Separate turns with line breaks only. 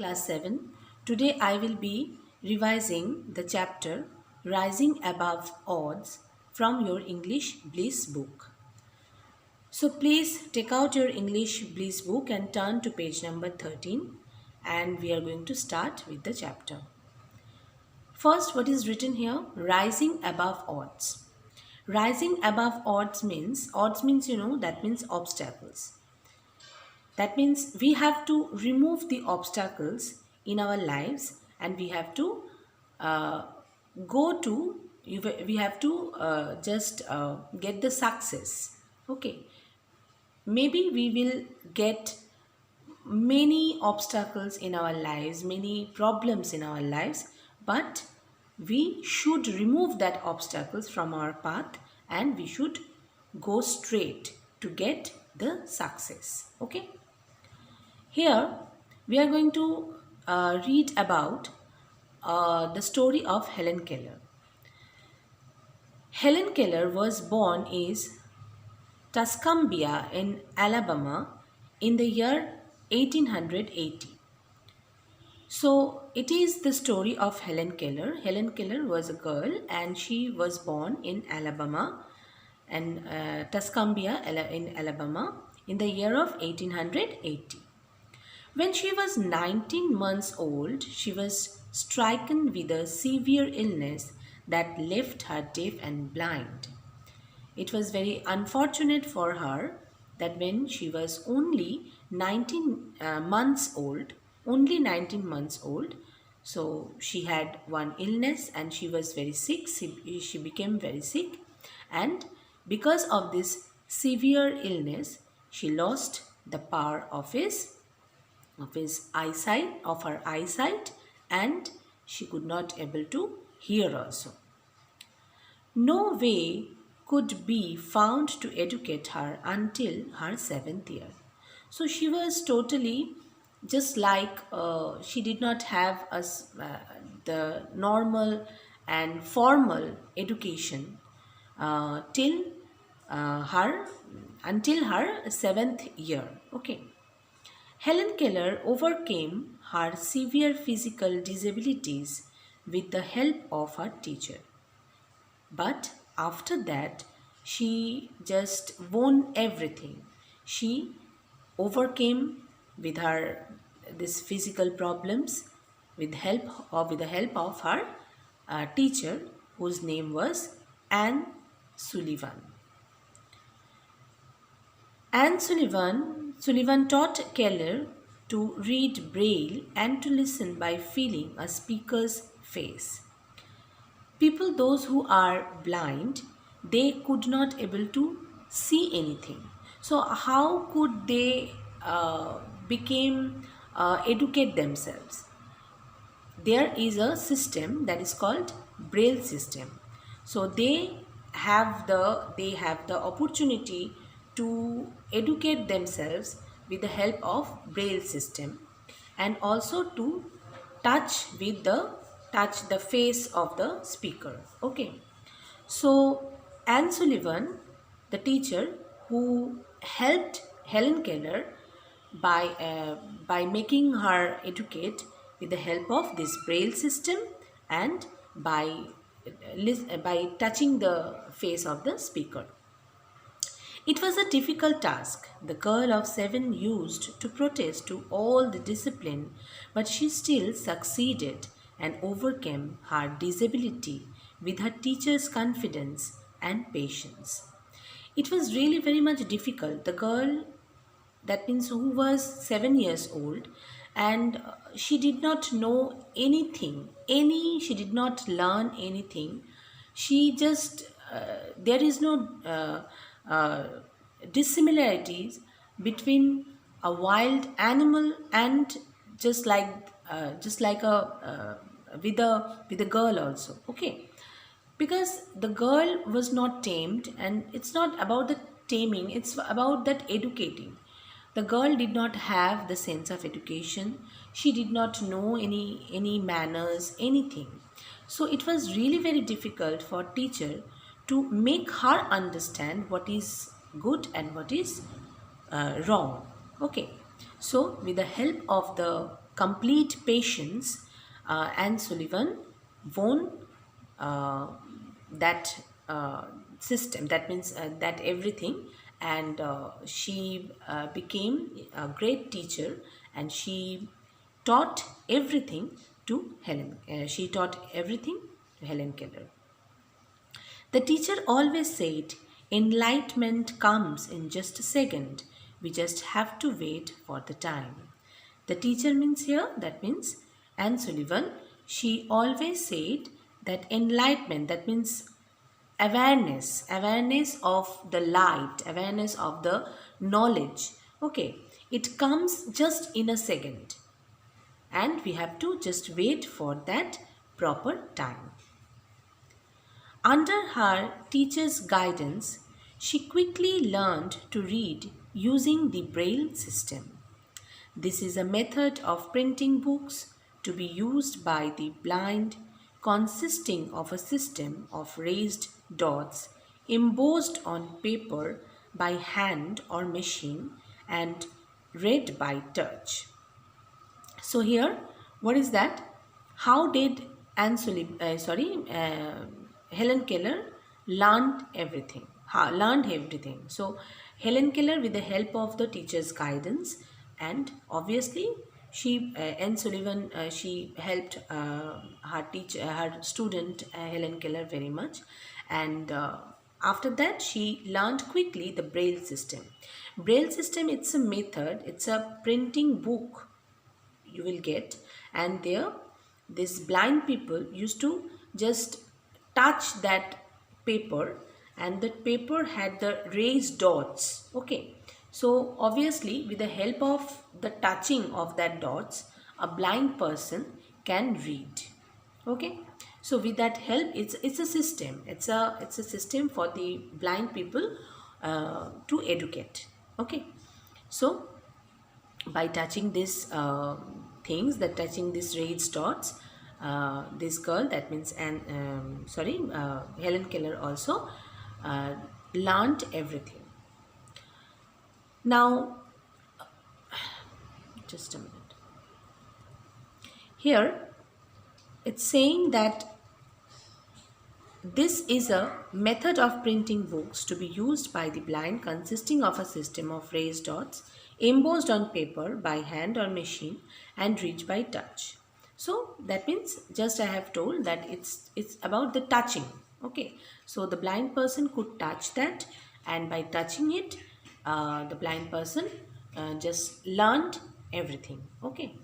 Class 7. Today I will be revising the chapter Rising Above Odds from your English Bliss book. So please take out your English Bliss book and turn to page number 13, and we are going to start with the chapter. First, what is written here? Rising above odds. Rising above odds means that means obstacles. That means we have to remove the obstacles in our lives, and we have to uh, we have to just get the success. Okay, maybe we will get many obstacles in our lives, many problems in our lives, but we should remove that obstacles from our path, and we should go straight to get the success. Okay. Here we are going to read about the story of Helen Keller. Helen Keller was born in Tuscumbia in Alabama in the year 1880. So it is the story of Helen Keller. Helen Keller was a girl and she was born in Alabama and Tuscumbia in Alabama in the year of 1880. When she was 19 months old, she was stricken with a severe illness that left her deaf and blind. It was very unfortunate for her that when she was only 19 months old, so she had one illness and she was very sick. She became very sick, and because of this severe illness, she lost the power of her eyesight, and she could not able to hear also. No way could be found to educate her until her 7th year. So she was totally just like she did not have the normal and formal education till her until her 7th year. Okay. Helen Keller overcame her severe physical disabilities with the help of her teacher. But after that, she just won everything. She overcame with her this physical problems with the help of her teacher, whose name was Anne Sullivan. Anne Sullivan taught Keller to read Braille and to listen by feeling a speaker's face. People, those who are blind, they could not able to see anything. So how could they educate themselves? There is a system that is called Braille system. So they have the opportunity to educate themselves with the help of Braille system, and also to touch the face of the speaker. Okay. So Anne Sullivan, the teacher who helped Helen Keller by making her educate with the help of this Braille system and by touching the face of the speaker. It was a difficult task. The girl of 7 used to protest to all the discipline, but she still succeeded and overcame her disability with her teacher's confidence and patience. It was really very much difficult. The girl, that means who was 7 years old, and she did not know anything, she did not learn anything. She just, there is no dissimilarities between a wild animal and just like a with a girl also. Okay, because the girl was not tamed, and it's not about the taming, it's about that educating. The girl did not have the sense of education. She did not know any manners, anything. So it was really very difficult for teacher to make her understand what is good and what is wrong. Okay. So with the help of the complete patience, Anne Sullivan won uh, that system. That means that everything, and she became a great teacher, and she taught everything to Helen. She taught everything to Helen Keller. The teacher always said, enlightenment comes in just a second. We just have to wait for the time. The teacher means here, that means Anne Sullivan. She always said that enlightenment, that means awareness of the light, awareness of the knowledge. Okay, it comes just in a second, and we have to just wait for that proper time. Under her teacher's guidance, she quickly learned to read using the Braille system. This is a method of printing books to be used by the blind, consisting of a system of raised dots embossed on paper by hand or machine and read by touch. So here, what is that? How did Helen Keller learned everything? Learned everything. So Helen Keller, with the help of the teacher's guidance, and obviously she Anne Sullivan, she helped her teacher, her student Helen Keller very much, and after that she learned quickly the Braille system. Braille system, it's a method, it's a printing book you will get, and there these blind people used to just touch that paper, and that paper had the raised dots. Okay, so obviously with the help of the touching of that dots, a blind person can read. Okay, so with that help, it's a system, it's a system for the blind people to educate. Okay, so by touching this things, that touching these raised dots, this girl, that means Helen Keller also uh, learned everything. Now just a minute, here it's saying that this is a method of printing books to be used by the blind, consisting of a system of raised dots embossed on paper by hand or machine and reached by touch. So that means, just I have told that it's about the touching. Okay, so the blind person could touch that, and by touching it, the blind person just learned everything. Okay,